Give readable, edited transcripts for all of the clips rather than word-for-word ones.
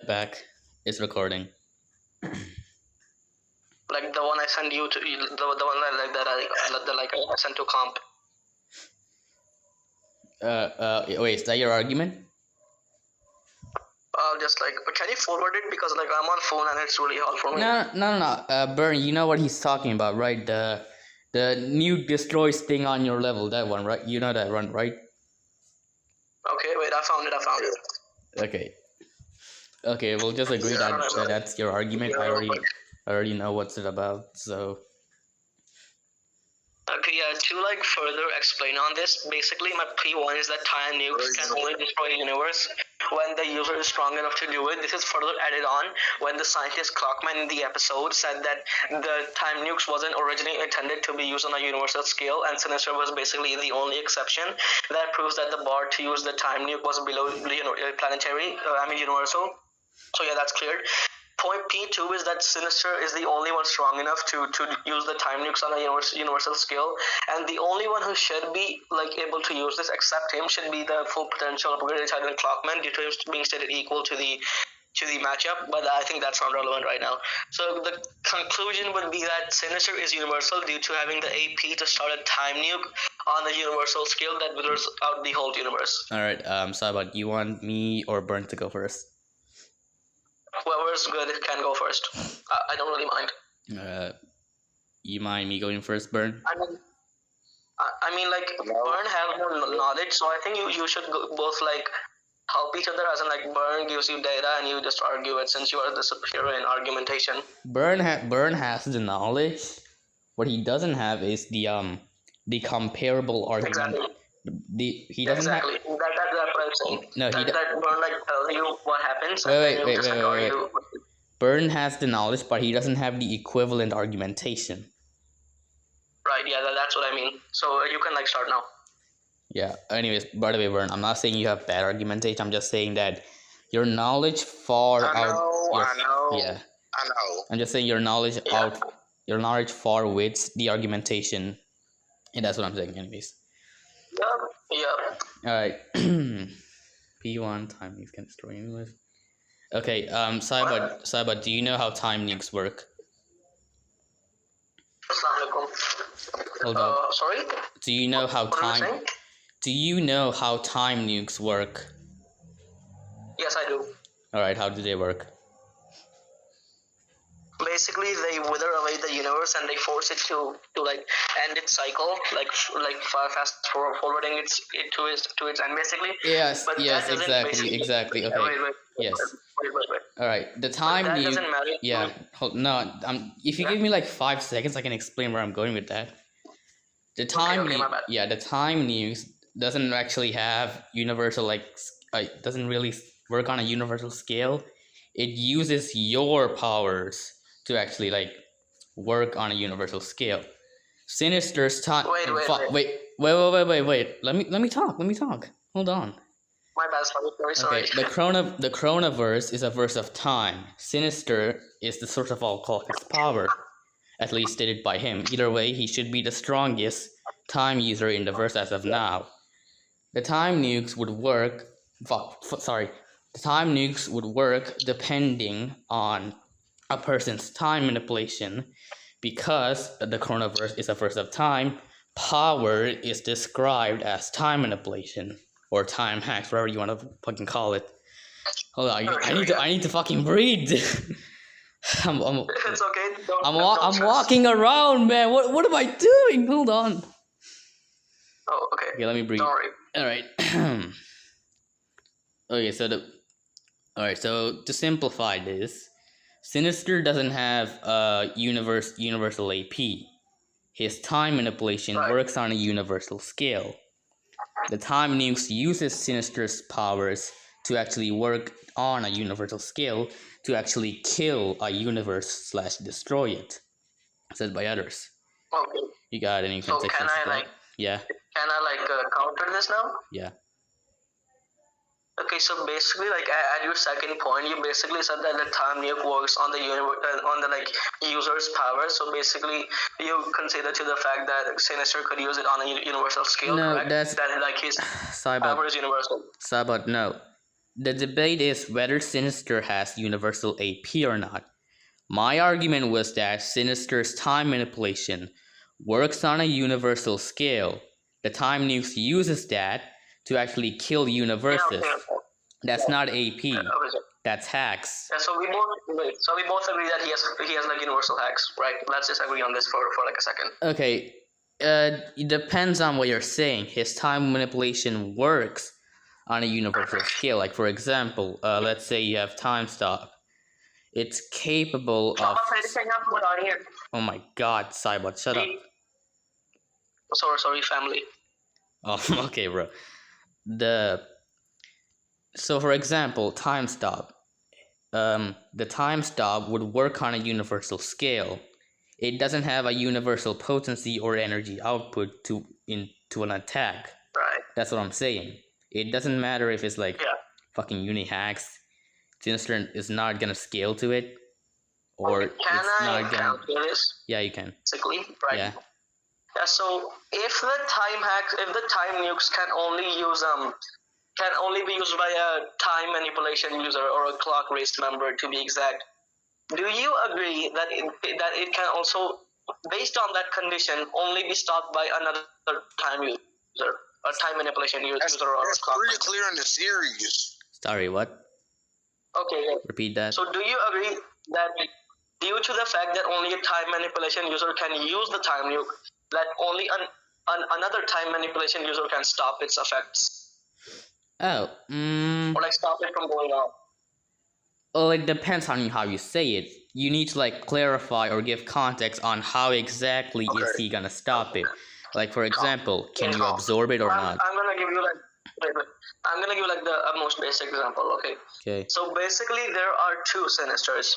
back. It's recording. Like the one I sent you to, the one I sent to comp. Wait, is that your argument? Just like, can you forward it, because like I'm on phone and it's really hard for me. No. Burn, you know what he's talking about, right? The nuke destroys thing on your level, that one, right? You know that one, right? Okay, wait, I found it. Okay, we'll just agree that that's your argument. I already know what's it about, so... Okay, yeah, to like further explain on this, basically my P1 is that time nukes can only destroy a universe when the user is strong enough to do it. This is further added on when the scientist Clockman in the episode said that the time nukes wasn't originally intended to be used on a universal scale, and Sinister was basically the only exception. That proves that the bar to use the time nuke was below, planetary, universal. So yeah, that's cleared. Point P2 is that Sinister is the only one strong enough to use the time nukes on a universal scale, and the only one who should be like able to use this except him should be the full potential upgraded Titan Clockman, due to him being stated equal to the matchup, but I think that's not relevant right now. So the conclusion would be that Sinister is universal due to having the AP to start a time nuke on the universal scale that withers out the whole universe. Alright, Sabat, you want me or Burn to go first? Whoever's good can go first. I don't really mind. You mind me going first, Burn? I mean, like, Burn has more knowledge, so I think you should both, like, help each other, as in, like, Burn gives you data and you just argue it, since you are the superior in argumentation. Burn has the knowledge. What he doesn't have is the comparable argument. Exactly. He doesn't exactly. have... That's what I'm saying. No, that Burn, like, tells you what happens. Wait. Burn has the knowledge, but he doesn't have the equivalent argumentation. Right, yeah, that's what I mean. So you can, like, start now. Yeah, anyways, by the way, Burn, I'm not saying you have bad argumentation. I'm just saying that your knowledge far I know. Yeah. I know. I'm just saying your knowledge your knowledge far outweighs the argumentation. And that's what I'm saying, anyways. Yep. Alright. P1 time nukes can destroy universe. Okay, Saiba, do you know how time nukes work? Hold on. Sorry? Do you know how time nukes work? Yes, I do. Alright, how do they work? Basically, they wither away the universe and they force it to like end its cycle, like fast forwarding it to its end, basically. Yes, but exactly. Okay. Wait. Yes. Wait. All right. The time that nuke. Doesn't matter. Yeah. If you give me like 5 seconds, I can explain where I'm going with that. The time the time nukes doesn't actually have universal doesn't really work on a universal scale. It uses your powers to actually like work on a universal scale. Sinister's time. Wait. Let me talk. Hold on. My bad. Sorry. Okay. The chronoverse is a verse of time. Sinister is the source of all cosmic power, at least stated by him. Either way, he should be the strongest time user in the verse as of now. The time nukes would work. The time nukes would work depending on a person's time manipulation, because the chronoverse is a verse of time. Power is described as time manipulation or time hacks, whatever you want to fucking call it. Hold on, I need to fucking breathe. It's okay. I'm walking around, man. What am I doing? Hold on. Oh, okay. Okay, let me breathe. Sorry. All right. Okay, so to simplify this, Sinister doesn't have universal AP. His time manipulation works on a universal scale. The time nukes uses Sinister's powers to actually work on a universal scale to actually kill a universe / destroy it, said by others. Okay. You got any contentions? So can I Yeah. Can I counter this now? Yeah. Okay, so basically, at your second point, you basically said that the time nuke works on the user's power. So basically, you consider to the fact that Sinister could use it on a universal scale. No, correct? that's that his power is universal. Sabat, no. The debate is whether Sinister has universal AP or not. My argument was that Sinister's time manipulation works on a universal scale. The time nukes uses that to actually kill universes. That's not AP. That's hacks. Yeah, so we both agree that he has like universal hacks, right? Let's just agree on this for like a second. Okay. It depends on what you're saying. His time manipulation works on a universal scale. Like for example, let's say you have time stop. It's capable of. Oh my God, Cybot, shut up. Sorry, family. Oh, okay, bro. So for example, time stop. The time stop would work on a universal scale. It doesn't have a universal potency or energy output to an attack. Right. That's what I'm saying. It doesn't matter if it's like fucking uni hacks. Sinister is not gonna scale to it, or can it's I not gonna. this? Yeah, you can. Basically, right? Yeah. Yeah. So if the time nukes can only be used by a time manipulation user or a clock race member to be exact, do you agree that it can also, based on that condition, only be stopped by another time user, a time manipulation user, or that's a clock? pretty clear in the series. Sorry, what? Okay. Yeah. Repeat that. So do you agree that due to the fact that only a time manipulation user can use the time nuke, that only another time manipulation user can stop its effects? Oh, Or like stop it from going off? Well, it depends on how you say it. You need to like clarify or give context on how exactly is he gonna stop it. Like for example, can you absorb it or not? I'm gonna give you like the most basic example. Okay. Okay. So basically, there are two Sinisters.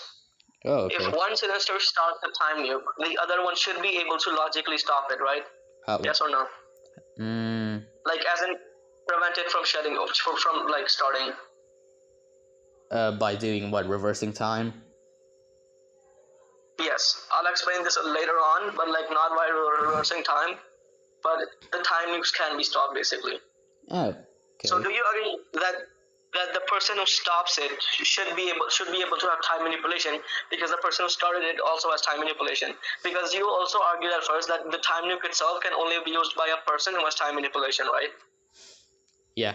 Oh, okay. If one Sinister starts the time nuke, the other one should be able to logically stop it, right? How? Yes or no? Like as in prevent it from shedding off, from like starting. By doing what? Reversing time? Yes, I'll explain this later on, but like not by reversing time, but the time nukes can be stopped basically. Oh, okay. So do you agree that the person who stops it should be able to have time manipulation, because the person who started it also has time manipulation? Because you also argued at first that the time nuke itself can only be used by a person who has time manipulation, right? Yeah.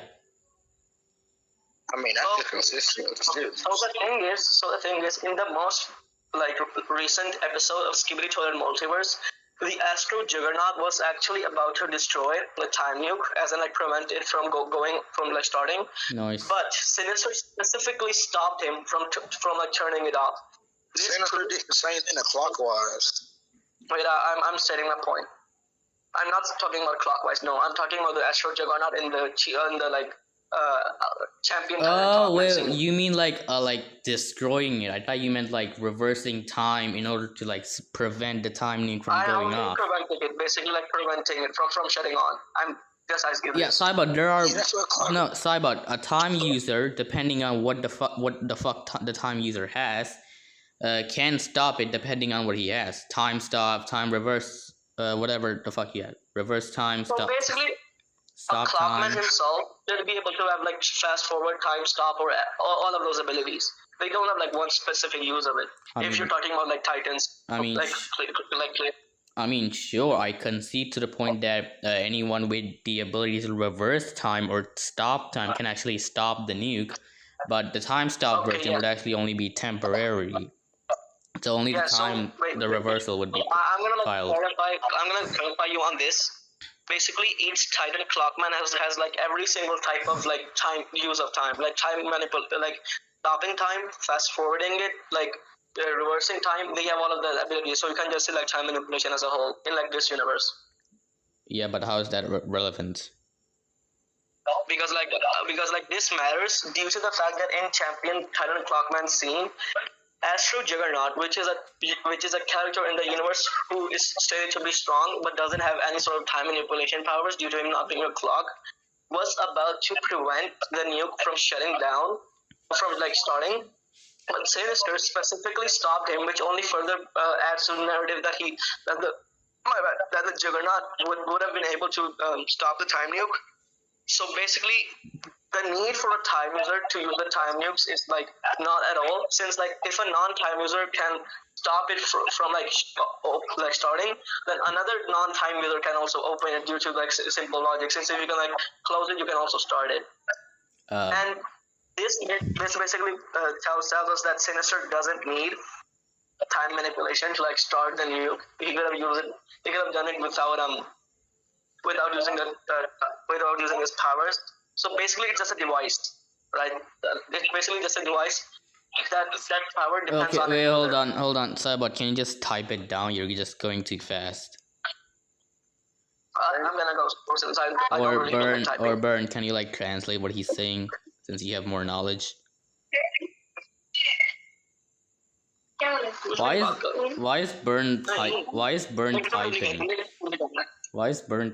I mean, that's consistent. So the thing is, in the most like recent episode of Skibidi Toilet Multiverse, the Astro Juggernaut was actually about to destroy the time nuke, as in like prevent it from going from like starting. Nice. But Sinister specifically stopped him from like turning it off. Sinister did the same thing clockwise. Wait, I'm stating my point. I'm not talking about clockwise. No, I'm talking about the Astro Juggernaut in the like champion. Oh wait, you mean like destroying it? I thought you meant like reversing time in order to like prevent the time nuke from going off. Preventing it, basically like preventing it from shutting on. I'm just asking. Yeah, Cybot, there are Cybot, a time user, depending on what the fuck the time user has, can stop it depending on what he has. Time stop, time reverse, whatever the fuck he had. Reverse time stop. So basically, stop a Clockman time. himself should be able to have like fast forward, time stop, or all of those abilities. They don't have like one specific use of it. If you're talking about like Titans, I mean, sure, I concede to the point that anyone with the ability to reverse time or stop time can actually stop the nuke, but the time stop version would actually only be temporary. So only the time the reversal would be filed. I'm gonna clarify you on this. Basically, each Titan Clockman has like every single type of like time use of time, like time like stopping time, fast forwarding it, like reversing time. They have all of the abilities, so you can just see like time manipulation as a whole in like this universe. Yeah, but how is that relevant? Because this matters due to the fact that in Champion Titan Clockman scene, Astro Juggernaut, which is a character in the universe who is stated to be strong but doesn't have any sort of time manipulation powers due to him not being a clock, was about to prevent the nuke from shutting down, from like starting. But Sinister specifically stopped him, which only further adds to the narrative that the Juggernaut would have been able to stop the time nuke. So basically, the need for a time user to use the time nukes is like not at all, since like if a non-time user can stop it from like starting, then another non-time user can also open it due to like simple logic, since if you can like close it, you can also start it. And this basically tells us that Sinister doesn't need time manipulation to like start the nuke. He could have used it. He could have done it without using without using his powers. So basically, it's just a device, right? It's basically just a device that power depends Okay, on. wait, hold on, Cybot, can you just type it down? You're just going too fast. I'm gonna go since I don't really know typing. Or Burn, can you like translate what he's saying since you have more knowledge? Why is Burn typing? Why is Burn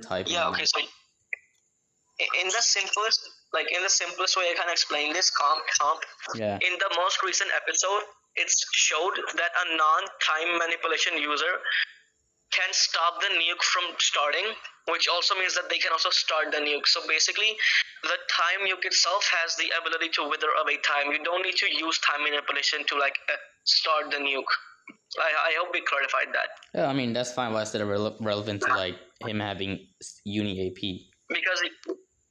typing? Yeah. Okay. So in the simplest way I can explain this comp. Yeah. In the most recent episode, it's showed that a non-time manipulation user can stop the nuke from starting, which also means that they can also start the nuke. So basically, the time nuke itself has the ability to wither away time. You don't need to use time manipulation to like start the nuke. I hope we clarified that. Yeah, I mean that's fine. Why is that relevant to like him having uni AP?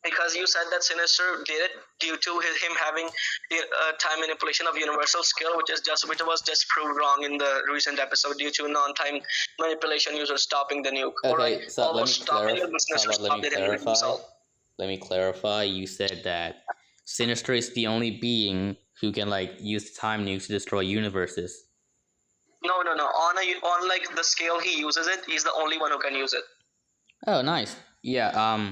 Because you said that Sinister did it due to him having time manipulation of universal skill, which was just proved wrong in the recent episode due to non-time manipulation user stopping the nuke. Okay, so let me clarify. You said that Sinister is the only being who can like use time nukes to destroy universes. No. On like the scale he uses it, he's the only one who can use it. Oh, nice. Yeah.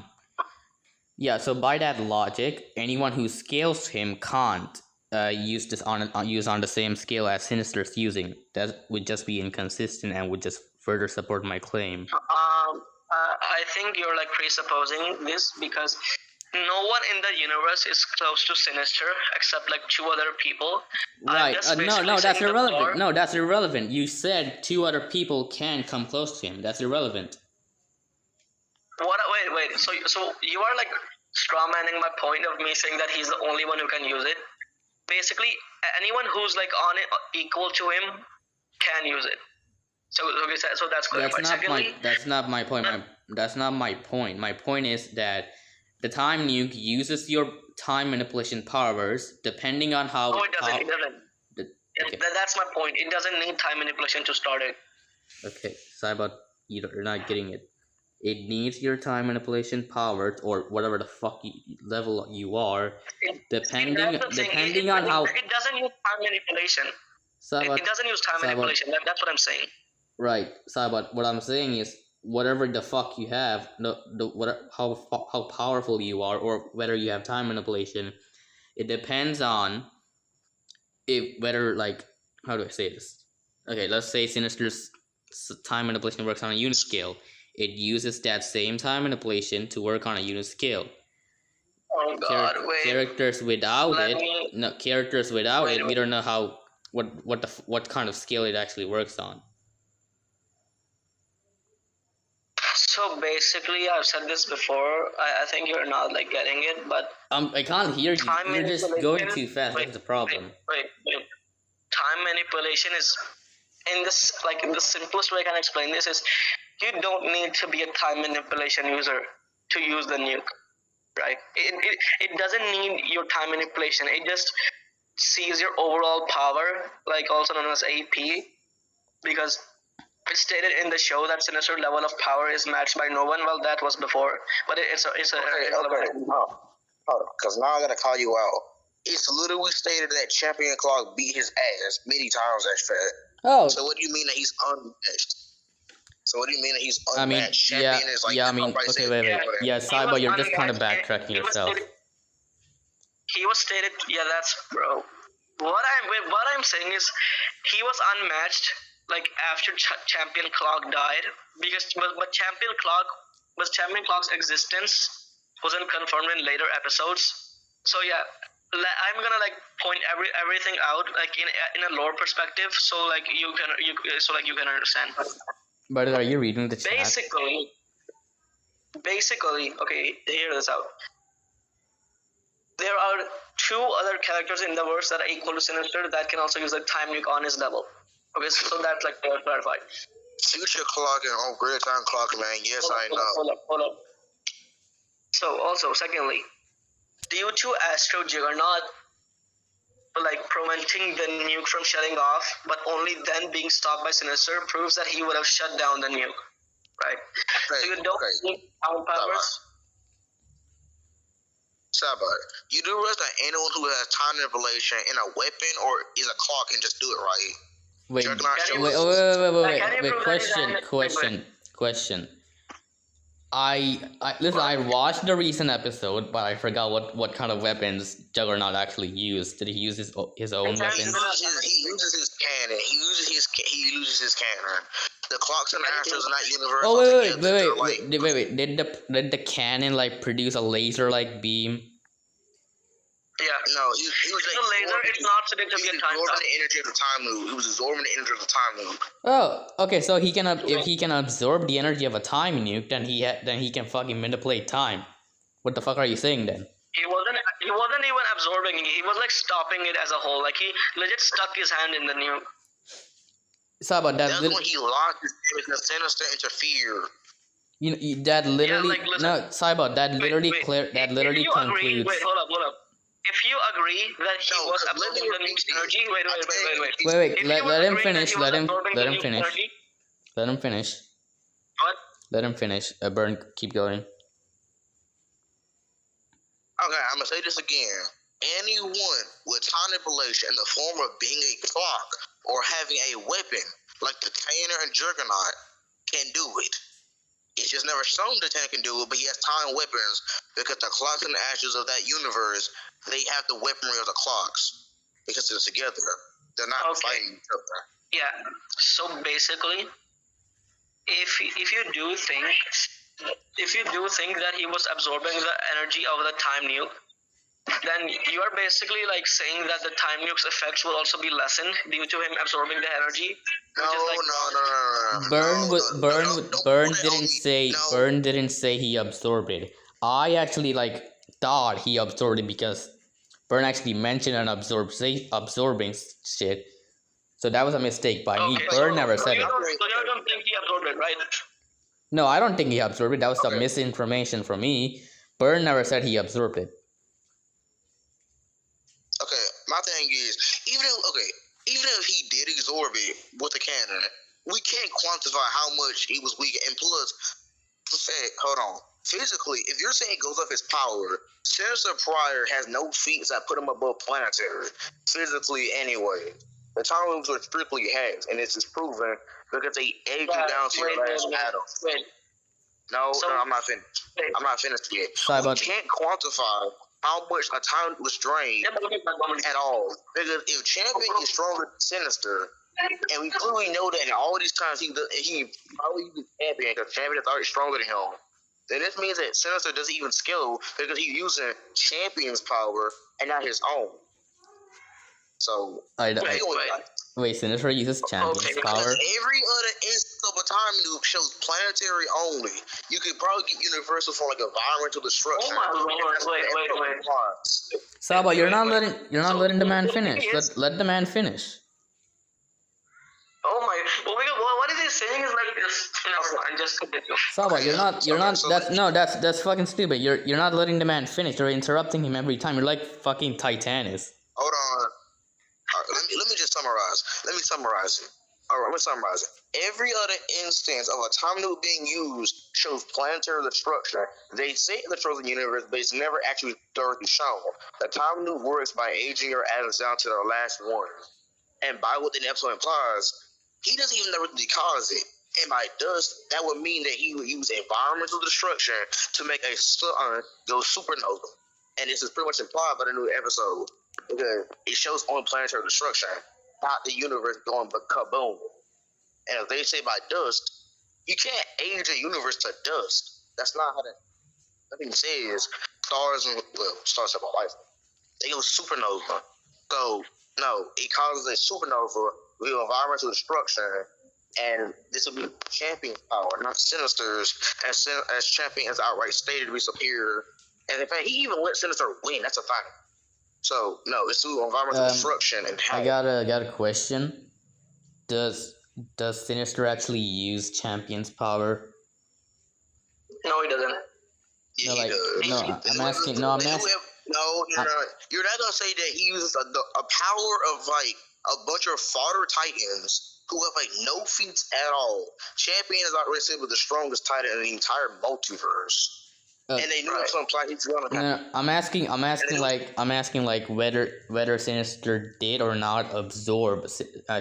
Yeah. So by that logic, anyone who scales him can't use this on the same scale as Sinister's using. That would just be inconsistent and would just further support my claim. I think you're like presupposing this because no one in the universe is close to Sinister except like 2 other people. Right. No, that's irrelevant. No, that's irrelevant. You said 2 other people can come close to him. That's irrelevant. What? Wait. So you are like strawmanning my point of me saying that he's the only one who can use it. Basically, anyone who's like on it equal to him can use it. So that's clear. That's not my point. That's not my point. My point is that the time nuke uses your time manipulation powers depending on how. No, it doesn't. Okay. That's my point. It doesn't need time manipulation to start it. Okay, Cybot, you're not getting it. It needs your time manipulation power, or whatever the fuck level you are, depending on how. It doesn't use time manipulation. It doesn't use time manipulation. That's what I'm saying. Right, Cybot. What I'm saying is, whatever the fuck you have, how powerful you are, or whether you have time manipulation, it depends on whether like, how do I say this? Okay, let's say Sinister's time manipulation works on a unit scale. It uses that same time manipulation to work on a unit scale. Oh God! Characters without it, we don't know what kind of scale it actually works on. So basically, I've said this before. I think you're not like getting it, but I can't hear you. You're just going too fast. That's the problem. Wait. Time manipulation is in the simplest way I can explain this is you don't need to be a time manipulation user to use the nuke, right? It doesn't need your time manipulation. It just sees your overall power, like also known as AP, because it's stated in the show that Sinister level of power is matched by no one. Well, that was before, but it's a because now I gotta call you out. It's literally stated that Champion Clock beat his ass many times as fat. Oh. So what do you mean that he's unmatched? Wait. Yeah, Cyber, you're just kind of backtracking yourself. He was stated, yeah, that's bro. What I'm saying is, he was unmatched like after Champion Clock died but Champion Clock's existence wasn't confirmed in later episodes. So yeah. I'm gonna like point everything out like in a lore perspective, so you can understand. But are you reading the chat? Basically, okay, hear this out. there are 2 other characters in the verse that are equal to Sinister that can also use the time nuke on his level. Okay, so that's like clarified. Future Clock and Great Time Clockman. Yes, I know. Hold up. So also, secondly, due to Astro Juggernaut like preventing the nuke from shutting off, but only then being stopped by Sinister, proves that he would have shut down the nuke, right? So you don't need power powers. Sabat, you do realize that anyone who has time manipulation in a weapon or is a clock can just do it, right? Wait, question. Listen, I watched the recent episode, but I forgot what kind of weapons Juggernaut actually used. Did he use his own weapons? He uses his cannon. He uses his cannon. The clocks and astros in that universe. Oh wait. Did the cannon like produce a laser like beam? Yeah. No, he was like the laser. It's not significant time. Absorbing the energy of the time loop. He was absorbing the energy of the time loop. Oh, okay. So he can if he can absorb the energy of a time nuke, then he can fucking manipulate time. What the fuck are you saying then? He wasn't even absorbing it. He was like stopping it as a whole. Like he legit stuck his hand in the nuke. Saba, that's when he locked his because Sinister interfered. That literally Saba, that literally concludes. Wait, hold up. If you agree that he was absorbing the nuke's energy, wait. Let him finish. Let him finish. What? Let him finish. Burn, keep going. Okay, I'm gonna say this again. Anyone with time manipulation in the form of being a clock or having a weapon like the Tanner and Juggernaut can do it. It's just never shown the Tanner can do it, but he has time weapons because the clocks and the ashes of that universe, they have the weaponry of the clocks because they're together. They're not fighting each other. Yeah. So basically, if you do think that he was absorbing the energy of the time nuke, then you are basically like saying that the time nuke's effects will also be lessened due to him absorbing the energy. Burn didn't say he absorbed it. I actually thought he absorbed it because Burn actually mentioned an absorbing shit. So that was a mistake by me. Burn never said it. So you don't think he absorbed it, right? No, I don't think he absorbed it. That was some misinformation from me. Burn never said he absorbed it. Okay, my thing is, even if he did absorb it with the cannon, we can't quantify how much he was weak. And plus, hold on. Physically, if you're saying it goes off his power, Sinister Prior has no feats that put him above planetary. Physically, anyway. The time loops are strictly has, and it's just proven because they age you down to your last battle. No, I'm not finished. I'm not finished yet. We can't quantify how much a time was drained at all. Because if Champion is stronger than Sinister, and we clearly know that in all these times he probably uses Champion because Champion is already stronger than him, then this means that Sinister doesn't even skill because he's using Champion's power and not his own. So, wait, Sinister uses Champion's power? Every other instance of a time loop shows planetary only. You could probably get universal for environmental destruction. Oh my lord! Wait. Saba, you're not letting the man finish. Let the man finish. Oh my! What is he saying is just continue. Saba, you're not. That's fucking stupid. You're not letting the man finish. You're interrupting him every time. You're like fucking Titanus. Hold on. Let me just summarize. Let me summarize it. All right, let's summarize it. Every other instance of a time loop being used shows planetary destruction. They say it destroys the universe, but it's never actually thoroughly shown. The time loop works by aging your atoms down to their last one. And by what the episode implies, he doesn't even know what to cause it. And by dust, that would mean that he would use environmental destruction to make a sun go supernova. And this is pretty much implied by the new episode. Because it shows only planetary destruction, not the universe going kaboom. And if they say by dust, you can't age a universe to dust. That's not how that thing says. Stars have a life. They go supernova. So, no, it causes a supernova with environmental destruction, and this will be Champion's power, not Sinister's, as Champion is outright stated to be superior And in fact, he even let Sinister win. That's a thing. So no, it's through environmental destruction and I got a question. Does Sinister actually use Champion's power? No, he doesn't. Yeah, No, like, he does. no, I'm asking. No, I'm asking. No, you're not gonna say that he uses a power of like a bunch of fodder titans who have like no feats at all. Champion is already said with the strongest titan in the entire multiverse. And they knew some planet he's gonna have. No, I'm asking like whether Sinister did or not absorb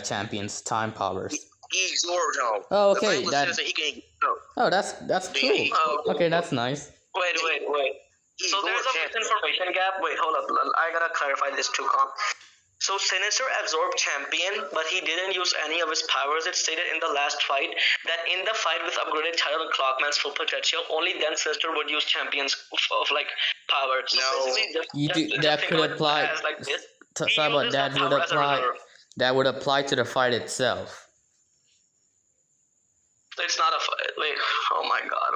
Champion's time powers. He absorbed him. Oh, okay. That's cool. Okay, that's nice. Wait. So there's a misinformation gap. Wait, hold up. I gotta clarify this too, Calm. So Sinister absorbed Champion, but he didn't use any of his powers. It stated in the last fight that in the fight with upgraded title and Clockman's full potential, only then Sinister would use Champion's of like power. So that could apply. Sorry about that. Would apply. That would apply to the fight itself. It's not a fight. Wait. Oh my God.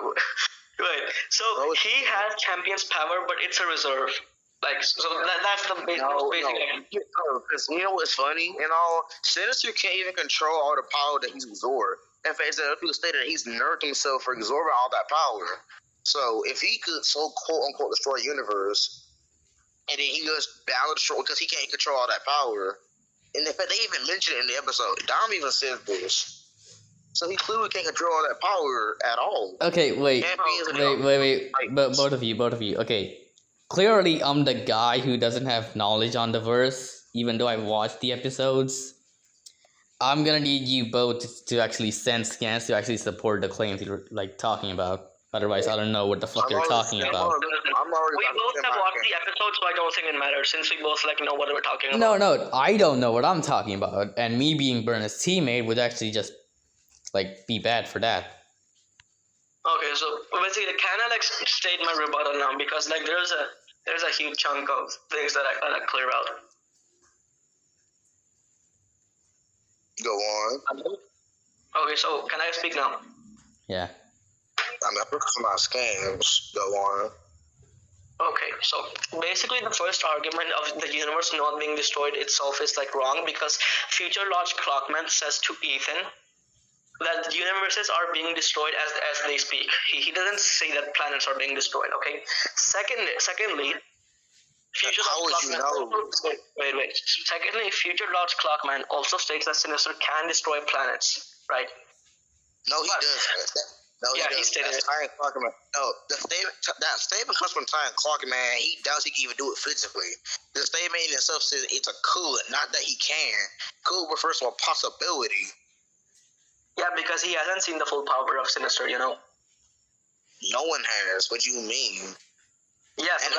Wait. So he has Champion's power, but it's a reserve. Like, so that's the basic. Because you know what's funny? And all, Sinister can't even control all the power that he's absorbed. In fact, people stated that he's nerfed himself for absorbing all that power. So if he could quote unquote destroy the universe, and then he goes battle destroy because he can't control all that power. And in fact, they even mentioned it in the episode. Dom even says this. So he clearly can't control all that power at all. Okay, wait. But both of you. Okay. Clearly, I'm the guy who doesn't have knowledge on the verse, even though I watched the episodes. I'm gonna need you both to actually send scans to actually support the claims you're like talking about. Otherwise, I don't know what the fuck you're talking about. We both have watched the episode, so I don't think it matters since we both like know what we're talking about. No, I don't know what I'm talking about, and me being Bernard's teammate would actually just like be bad for that. Okay, so basically, can I like state my rebuttal now because like there's a huge chunk of things that I gotta clear out. Go on. Okay, so can I speak now? Yeah. I'm not looking for my scans. Go on. Okay, so basically the first argument of the universe not being destroyed itself is like wrong because future Lord Clockman says to Ethan that universes are being destroyed as they speak. He doesn't say that planets are being destroyed, okay? Secondly, future Lord Clockman wait. Secondly, future Lord Clockman also states that Sinister can destroy planets, right? No, he doesn't. No, yeah, he stated it. No, that statement comes from Time Clockman. He doubts he can even do it physically. The statement in itself says it's a could, not that he can. Could refers to a possibility. Yeah, because he hasn't seen the full power of Sinister, you know. No one has. What do you mean? Yes, and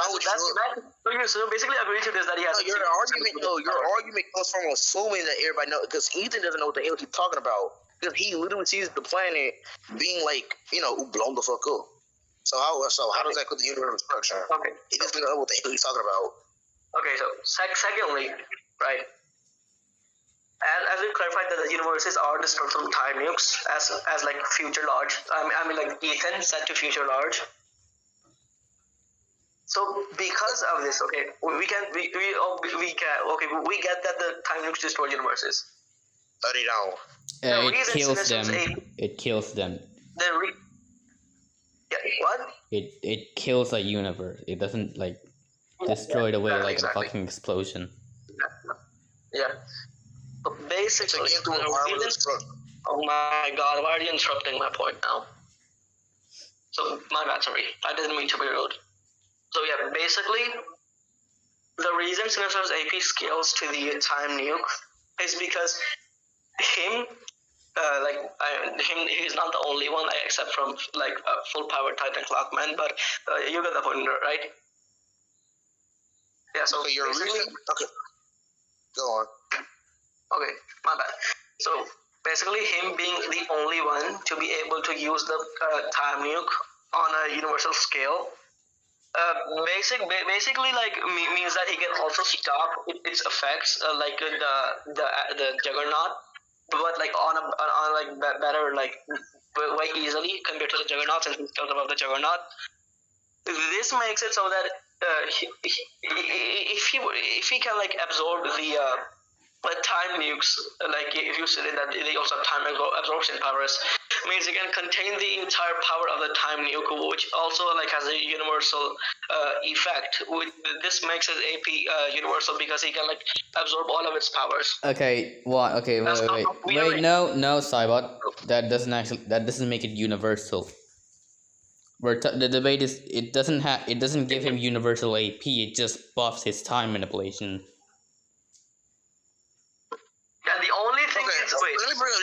so basically agree to this that he has. Your argument comes from assuming that everybody knows because Ethan doesn't know what the hell he's talking about because he literally sees the planet being like blown the fuck up. So how does that put the universe in destruction? Okay, he doesn't know what the hell he's talking about. Okay, so secondly, right. As we clarified that the universes are destroyed from time nukes, as like future large. I mean, like Ethan said to future large. So because of this, okay, we get that the time nukes destroy universes. But they don't. It kills them. It kills them. What? It kills a universe. It doesn't like destroy it away like a fucking explosion. Yeah. So basically, oh my God, why are you interrupting my point now? So, my bad, sorry. I didn't mean to be rude. So yeah, basically, the reason Sinister's AP scales to the time nuke is because he's not the only one, except from like full power Titan Clockman, but you get the point, right? Yeah, so you're really okay. Go on. Okay, my bad. So basically, him being the only one to be able to use the time nuke on a universal scale, basically like means that he can also stop its effects, like the Juggernaut, but like on like better like way easily compared to the Juggernaut since he's still above the Juggernaut. this makes it so that if he can like absorb the time nukes, like if you said that they also have time absorption powers, means it can contain the entire power of the time nuke, which also like has a universal effect. This makes it AP universal because he can like absorb all of its powers. Okay, what? Okay, That's not wait, how we are- no, Cybot. That doesn't make it universal. The debate is it doesn't give him universal AP. It just buffs his time manipulation. Yeah, the only thing Okay, is wait. let me bring up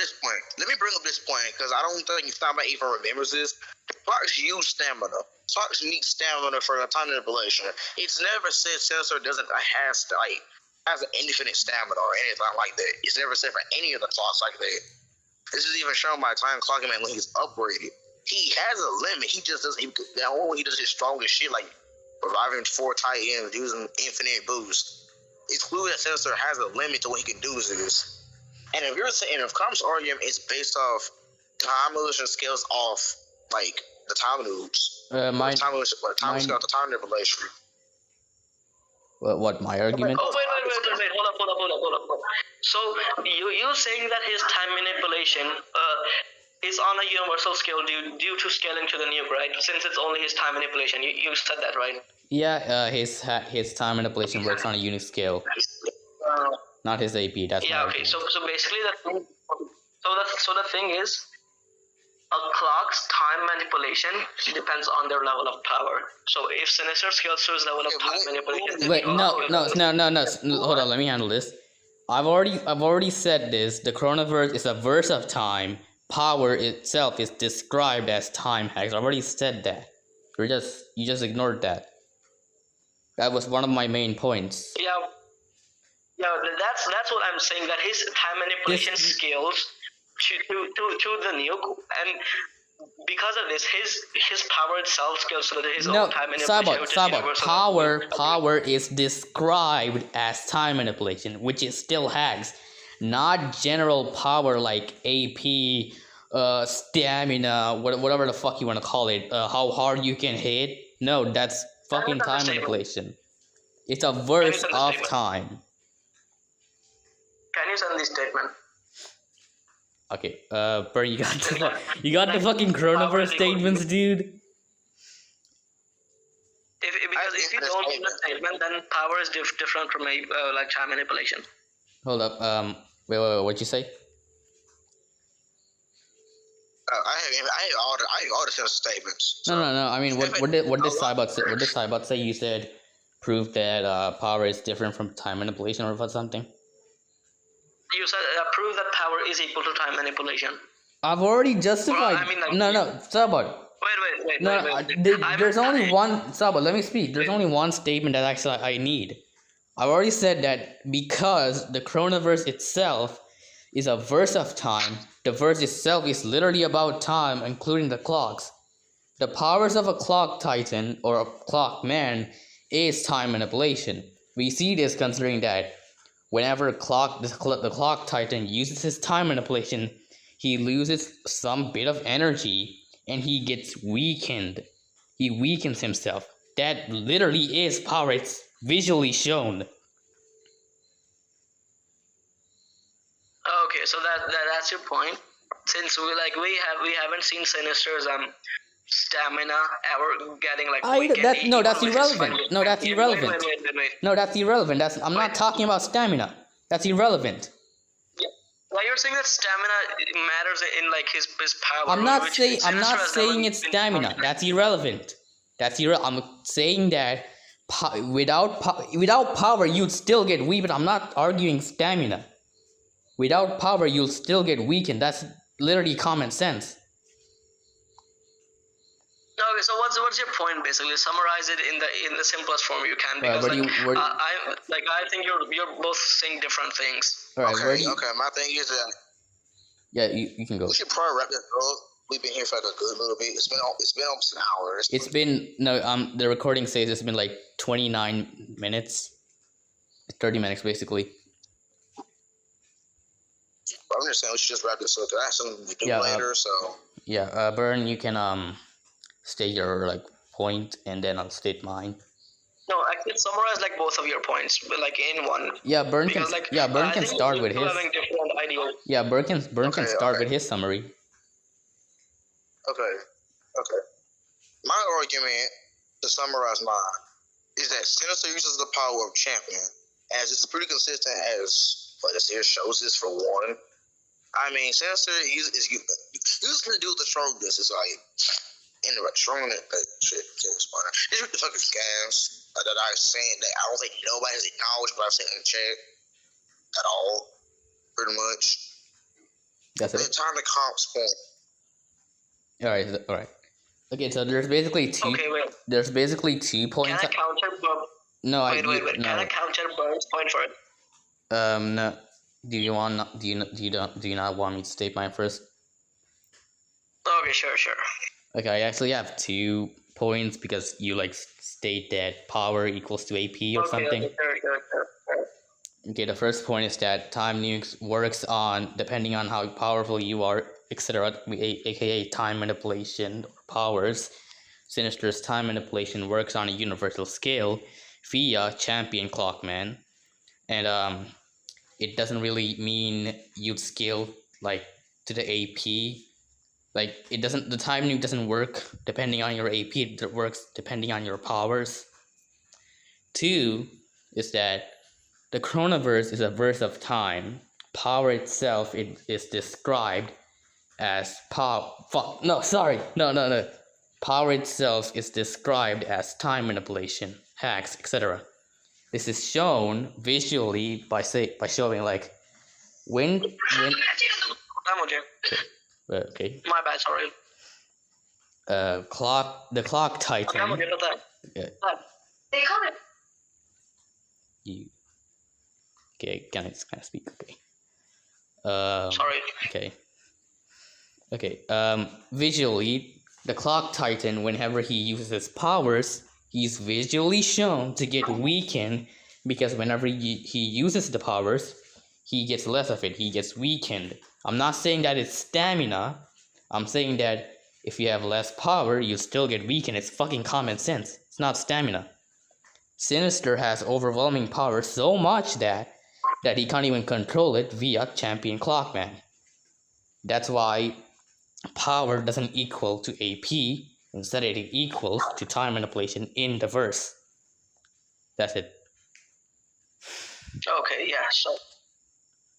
this point because I don't think Starman even remembers this. Fox use stamina. Fox needs stamina for time manipulation. It's never said Sensor doesn't has an infinite stamina or anything like that. It's never said for any of the clocks like that. This is even shown by Time Clockman when he's upgraded. He has a limit. He just doesn't. The only way he does his strongest shit, like reviving 4 Titans, using infinite boost. It's clear that Sinister has a limit to what he can do with this. And if you're saying, if Com's argument is based off time illusion scales off, like the time noobs, My time illusion, time scale off the time manipulation. what my argument? Oh wait, hold up. So you saying that his time manipulation is on a universal scale due to scaling to the nuke, right? Since it's only his time manipulation, you said that, right? Yeah, his time manipulation works on a unique scale, not his AP. That's Yeah. my Okay. argument. So basically the thing is, a clock's time manipulation depends on their level of power. So if Sinister scales to his level of time manipulation, then Wait, the clock no. Hold on, let me handle this. I've already said this. The Chronoverse is a verse of time. Power itself is described as time hacks. I've already said that. You just ignored that. That was one of my main points. Yeah, that's what I'm saying. That his time manipulation scales to the nuke, and because of this, his power itself scales to his own time manipulation. Sabot. Power is described as time manipulation, which is still hacks, not general power like AP, stamina, whatever the fuck you want to call it. How hard you can hit. No, that's fucking time manipulation. It's a verse of time. Can you send this statement? Okay, Bert, you got the fucking Chronoverse statements, dude. Because if you don't get the statement, then power is different from like time manipulation. Hold up. Wait. What'd you say? I have all the sensor statements. So. No. I mean, what did Cybot say? What did Cybot say? You said prove that power is different from time manipulation or something. You said prove that power is equal to time manipulation. I've already justified. Well, I mean, like, no, Cybot. Wait. There's only one. Cybot, let me speak. There's only one statement that actually I need. I've already said that because the Chronoverse itself is a verse of time. The verse itself is literally about time, including the clocks. The powers of a clock titan or a clock man is time manipulation. We see this considering that whenever the clock titan uses his time manipulation, he loses some bit of energy and he gets weakened. He weakens himself. That literally is power. It's visually shown. Okay, so that's your point. Since we haven't seen Sinister's stamina ever getting like that's irrelevant. No, that's irrelevant. Wait. No, that's irrelevant. I'm not talking about stamina. That's irrelevant. Well, you're saying that stamina matters in like his power. I'm not saying it's stamina. That's irrelevant. I'm saying that without power you'd still get weak, but I'm not arguing stamina. Without power you'll still get weakened. That's literally common sense. Okay, so what's your point basically? Summarize it in the simplest form you can, because I think you're both saying different things. All right, okay. My thing is that you can go. We should probably wrap this up. We've been here for like a good little bit. It's been almost an hour. The recording says it's been like 29 minutes, 30 minutes basically. I'm just saying we should just wrap this up. I have something to do later, so. Yeah, Burn, you can state your point, and then I'll state mine. No, I can summarize like both of your points, but like in one. Yeah, Burn Because like Burn I can think start you with two his. having different ideas. Yeah, Burn can start Okay. with his summary. Okay. My argument, to summarize mine, is that Sinister uses the power of champion, as it's pretty consistent as what this here shows us for one. I mean, Sinister is usually do the strongest. It's like in the electronic shit. It's the fucking scams that I've seen that I don't think nobody's acknowledged, but I've seen in chat at all, pretty much. That's The it. time the comps point. All right. Okay, so there's basically two. Okay, wait. There's basically 2 points. Can I counter Burn? No, Wait. no. Can I counter Burn's point first? No. Do you not want me to state mine first? Okay, sure. Okay, I actually have 2 points because you like state that power equals to AP or something. Okay, sure. Okay, the first point is that time nukes works on depending on how powerful you are, etc. AKA time manipulation or powers. Sinister's time manipulation works on a universal scale via champion Clockman, and it doesn't really mean you'd scale like to the AP. Like it doesn't. The time nuke doesn't work depending on your AP. It works depending on your powers. 2 is that the chronoverse is a verse of time. Power itself is described as power. No. Power itself is described as time manipulation, hacks, etc. This is shown visually by showing like when I'm okay. okay. My bad, sorry. The clock titan. I'm okay with that. Yeah. They call it. You. Okay, can I speak? Okay. Sorry. Okay. Visually, the clock titan, whenever he uses his powers, he's visually shown to get weakened because whenever he uses the powers, he gets less of it. He gets weakened. I'm not saying that it's stamina. I'm saying that if you have less power, you still get weakened. It's fucking common sense. It's not stamina. Sinister has overwhelming power so much that he can't even control it via champion Clockman. That's why power doesn't equal to AP. Instead, it equals to time manipulation in the verse. That's it. Okay, yeah. So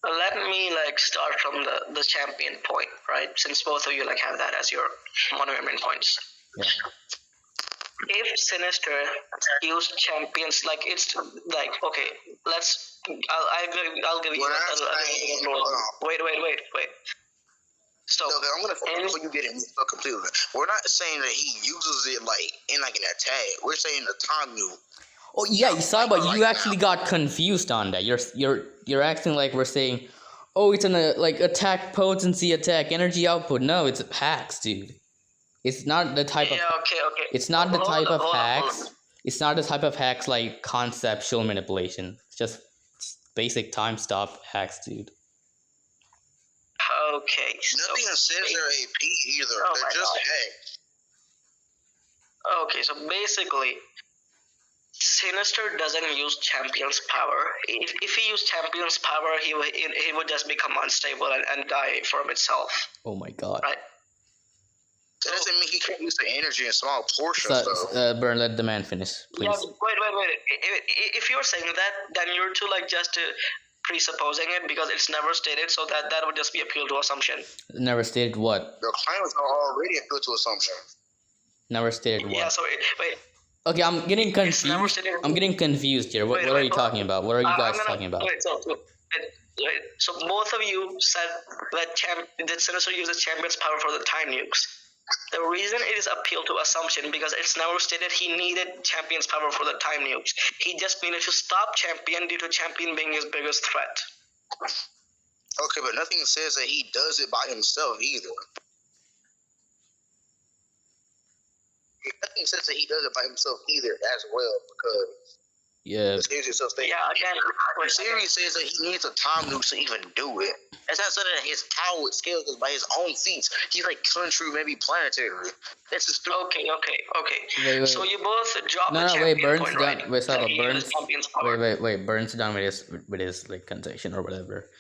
let me like start from the champion point, right? Since both of you like have that as your one of your main points. Yeah. If Sinister used champions, like it's like okay, I'll give you. Wait. So I'm gonna before you get it completely. We're not saying that he uses it like in like an attack. We're saying the time you. Oh yeah, but you actually got confused on that. You're acting like we're saying, oh, it's an like attack potency, attack energy output. No, it's hacks, dude. It's not the type of. Okay. It's not the type of hacks. It's not the type of hacks like conceptual manipulation. It's just basic time stop hacks, dude. Okay. Nothing says they're AP either. They're just hacks. Okay, so basically, Sinister doesn't use Champion's power. If he used Champion's power, he would just become unstable and die from itself. Oh my god. Right. That doesn't mean he can't use the energy in small portions, though. Burn, let the man finish, please. Yeah, wait. If you're saying that, then you're too like just presupposing it because it's never stated, so that would just be appeal to assumption. Never stated what? Your claims are already appeal to assumption. Never stated what? Yeah, so wait. Okay, I'm getting confused. I'm getting confused here. What are you talking about? What are you guys talking about? So both of you said that Sinister uses Champion's power for the time nukes. The reason it is appeal to assumption because it's never stated he needed Champion's power for the time nukes. He just needed to stop Champion due to Champion being his biggest threat. Okay, but nothing says that he does it by himself either. Nothing says that he does it by himself either as well, because Yeah. The series itself states. Yeah, again, The series says that he needs a time nuke to even do it. It's not something that his power would scale because by his own feats, he's like country, maybe planetary. That's just okay. Wait. So you both drop the No, champion wait. Burns point, done. right? Wait, That Saba. he Burns. uses champion's power. Wait. Burns done with his like contention or whatever.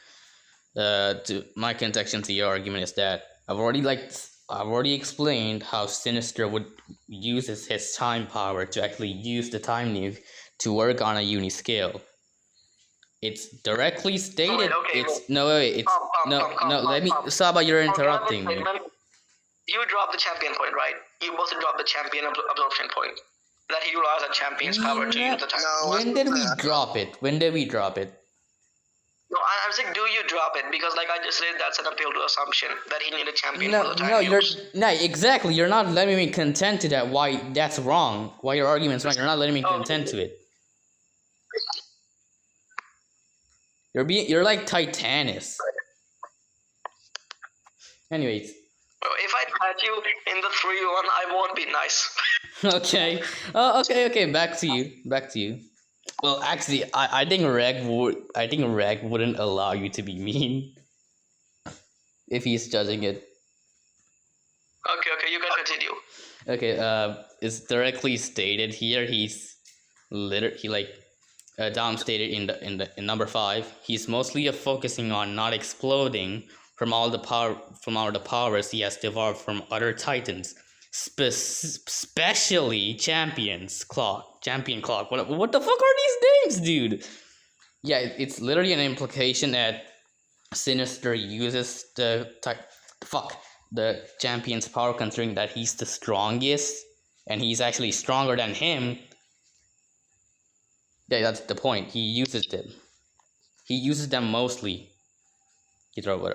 To my contention to your argument is that I've already explained how Sinister would use his time power to actually use the time nuke to work on a uniscale. It's directly stated. okay, It's no wait. It's no. Let me, Saba. You're interrupting me. You drop the champion point, right? You both drop the champion absorption point. That he relies on champion's power to use the time. No, When did we drop it? When did we drop it? No, I'm saying, do you drop it? Because, like I just said, that's an appeal to assumption that he needed a champion for the time use. Exactly. You're not letting me contend to that. Why that's wrong? Why your argument's wrong? You're not letting me contend to it. You're like Titanus. Anyways. If I catch you in the 3-1, I won't be nice. Okay. Okay. Back to you. Well, actually, I think Reg wouldn't allow you to be mean if he's judging it. Okay, you can continue. Okay. It's directly stated here. Dom stated in number 5. He's mostly focusing on not exploding from all the powers he has developed from other titans, especially Champion Clock. What the fuck are these names, dude? Yeah, it's literally an implication that Sinister uses the Champion's power, considering that he's the strongest and he's actually stronger than him. Yeah, that's the point. He uses them. He uses them mostly. Kidro,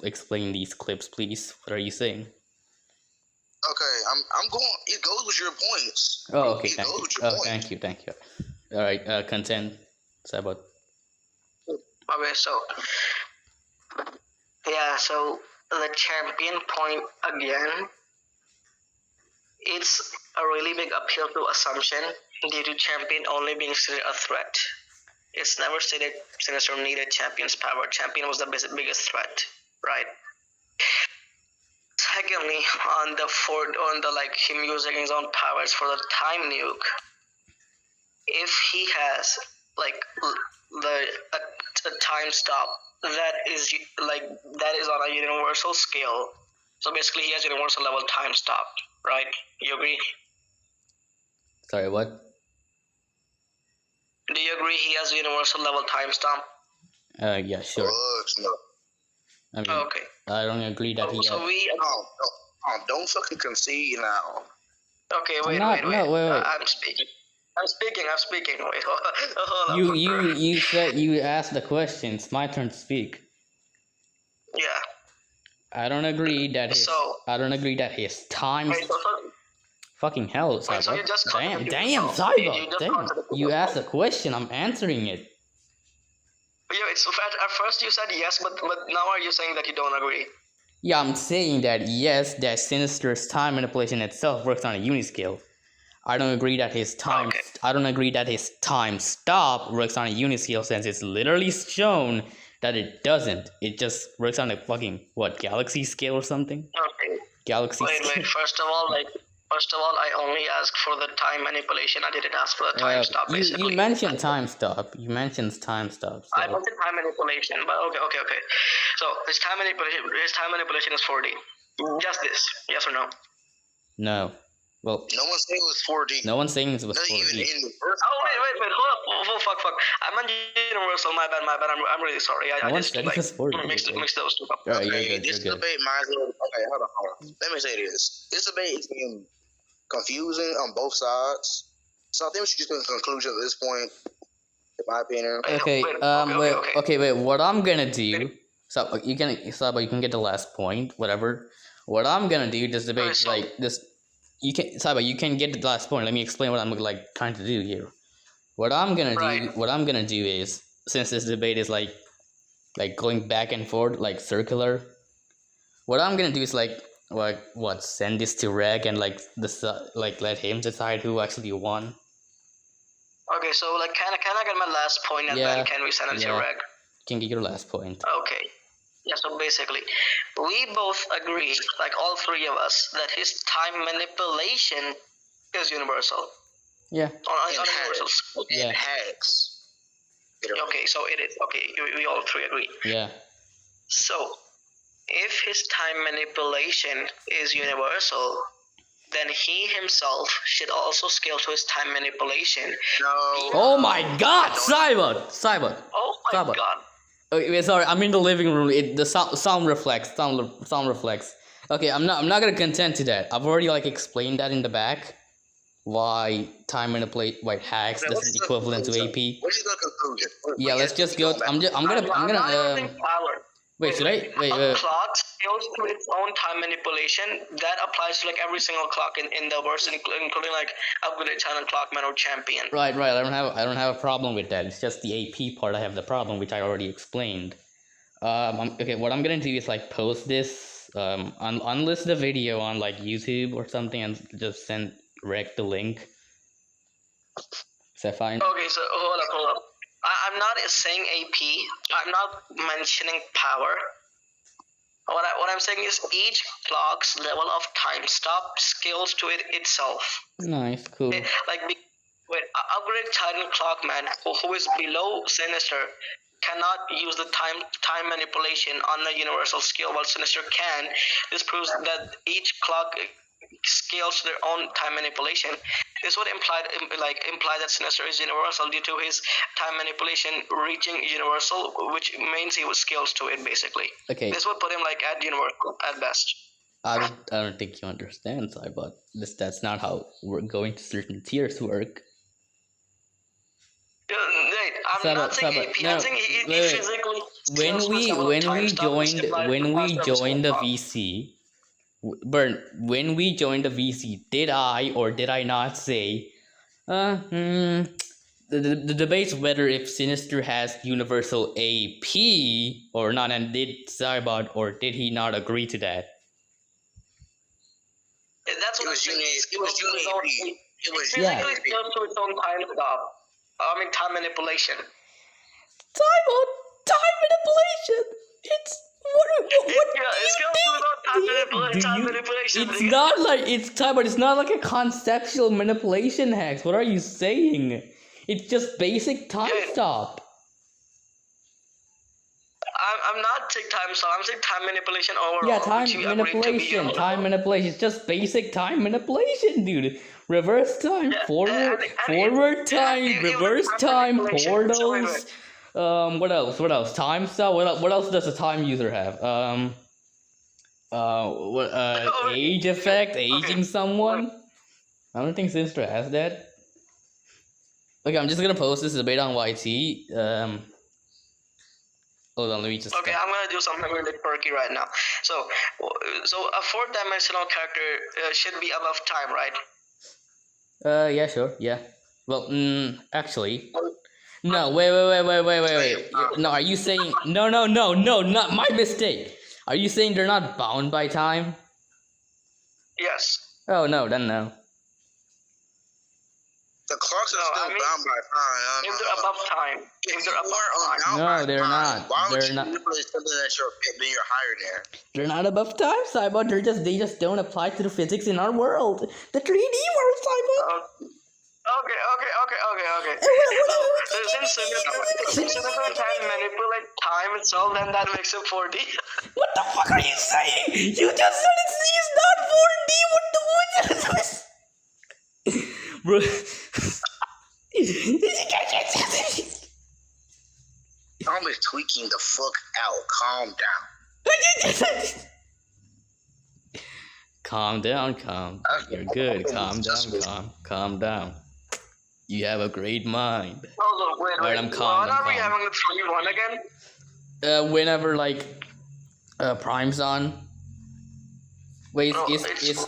explain these clips, please. What are you saying? Okay, I'm going. It goes with your points. Oh, okay. Thank you. All right. Contend. Sabot. Okay, so the champion point again. It's a really big appeal to assumption due to champion only being considered a threat. It's never stated Sinister needed champion's power. Champion was the biggest threat, right? Secondly, on him using his own powers for the time nuke, if he has a time stop that is on a universal scale, so basically he has universal level time stop, right? You agree? Sorry, what? Do you agree he has a universal level time stamp? Yeah, sure. No. I mean, okay. I don't agree that he. So don't fucking concede now. Okay, wait. No, wait. I'm speaking. Wait, hold on. You said you asked the question. It's my turn to speak. Yeah. I don't agree that his time. Fucking hell, Cyber. So you just damn, Cyber. Damn. You asked a question, I'm answering it. Yeah, so at first you said yes, but now are you saying that you don't agree? Yeah, I'm saying that yes, that Sinister's time manipulation itself works on a uniscale. I don't agree that his time. Okay. I don't agree that his time stop works on a uniscale, since it's literally shown that it doesn't. It just works on a fucking galaxy scale or something. Okay. Galaxy scale. Wait. First of all, I only asked for the time manipulation. I didn't ask for the time stop. Basically, you mentioned time stop. You mentioned time stop. So. I mentioned time manipulation, but okay. So his time manipulation is 4D. Just this, yes or no? No. Well, no one's saying it was 4D. No one's saying it was 4D. Oh wait, hold up. Oh fuck. I meant universal. My bad. I'm really sorry. I just said it was 4D. Mix those two up. Right, okay, you're good. Debate might as well. Okay, hold on. Let me say this. This debate is being confusing on both sides. So I think we should just get a conclusion at this point, in my opinion. Okay. Wait. What I'm gonna do? So you can get the last point. Whatever. What I'm gonna do? This debate like this. You can get the last point. Let me explain what I'm trying to do here. What I'm gonna do is, since this debate is like going back and forth, like circular. What I'm gonna do is send this to Reg and let him decide who actually won. Okay, so like, can I get my last point and Yeah, then can we send it to yeah. Reg? Can get your last point. Okay. Yeah, so basically, we both agree, like all three of us, that his time manipulation is universal. Yeah. On universal scale. Yeah. It has. Okay, so it is. Okay, we all three agree. Yeah. So, if his time manipulation is universal, then he himself should also scale to his time manipulation. No. Oh my God, Simon! Oh my Simon. god. Okay, wait, sorry. I'm in the living room. The sound reflects. Sound reflects. Okay, I'm not gonna contend to that. I've already like explained that in the back. Why time manipulate hacks isn't equivalent to AP. What is the conclusion? Yeah, let's just go. I'm gonna. I'm not using power. Wait, should I? Wait. A clock scales to its own time manipulation. That applies to like every single clock in the verse, including like upgraded channel clockman or champion. Right. I don't have a problem with that. It's just the AP part I have the problem, which I already explained. Okay, what I'm gonna do is like post this, unlist the video on like YouTube or something, and just send Rec the link. Is that fine? Okay, so hold up. I'm not saying AP. I'm not mentioning power. What I'm saying is each clock's level of time stop scales to it itself. Nice, cool. Like, upgrade Titan Clockman, who is below Sinister, cannot use the time manipulation on the universal scale, while Sinister can. This proves that each clock scales to their own time manipulation. This would imply that Sinister is universal due to his time manipulation reaching universal, which means he scales to it basically. Okay. This would put him like at universal at best. I don't think you understand, Sai, but that's not how we're going to certain tiers work. Right, I'm not saying AP. I'm saying he physically scales to his level of time stop, which implies when we the joined the clock. VC, when we joined the VC, did I or did I not say, the debate's whether if Sinister has universal AP or not, and did Cybot or did he not agree to that? That's what I'm saying. It was UAP. It was physically scales to its own time stop. I mean time manipulation. Cybot, time manipulation. It's time manipulation. It's not like it's time, but it's not like a conceptual manipulation hacks. What are you saying? It's just basic time stop. I'm not saying time stop. I'm saying time manipulation overall. Yeah, time manipulation. It's just basic time manipulation, dude. Reverse time, forward time, reverse time, portals. What else? Time stop. What else does a time user have? Age effect, aging someone. I don't think Sinister has that. Okay, I'm just gonna post this debate on YT. Hold on, let me just. Okay, I'm gonna do something really quirky right now. So a fourth-dimensional character should be above time, right? Yeah, sure, yeah. Well, actually. No, wait. No, are you saying... No, not my mistake. Are you saying they're not bound by time? Yes. Oh, no, then no. The clocks are still bound by time. If they're above time. No, they're not. Why would They're you not. manipulate something that you're higher there? They're not above time, Cybot. They just don't apply to the physics in our world. The 3D world, Cybot. Okay. Since Sinister can manipulate time itself, then that makes it 4D. What the fuck are you saying? You just said it's not 4D. What the fuck? Bro. I'm just tweaking the fuck out. Calm down. Calm down. You're good. Calm down. You have a great mind. Hold on, wait. Alright, I'm calm. What are we having the 3-1 again? Whenever like Prime's on. Wait, No, is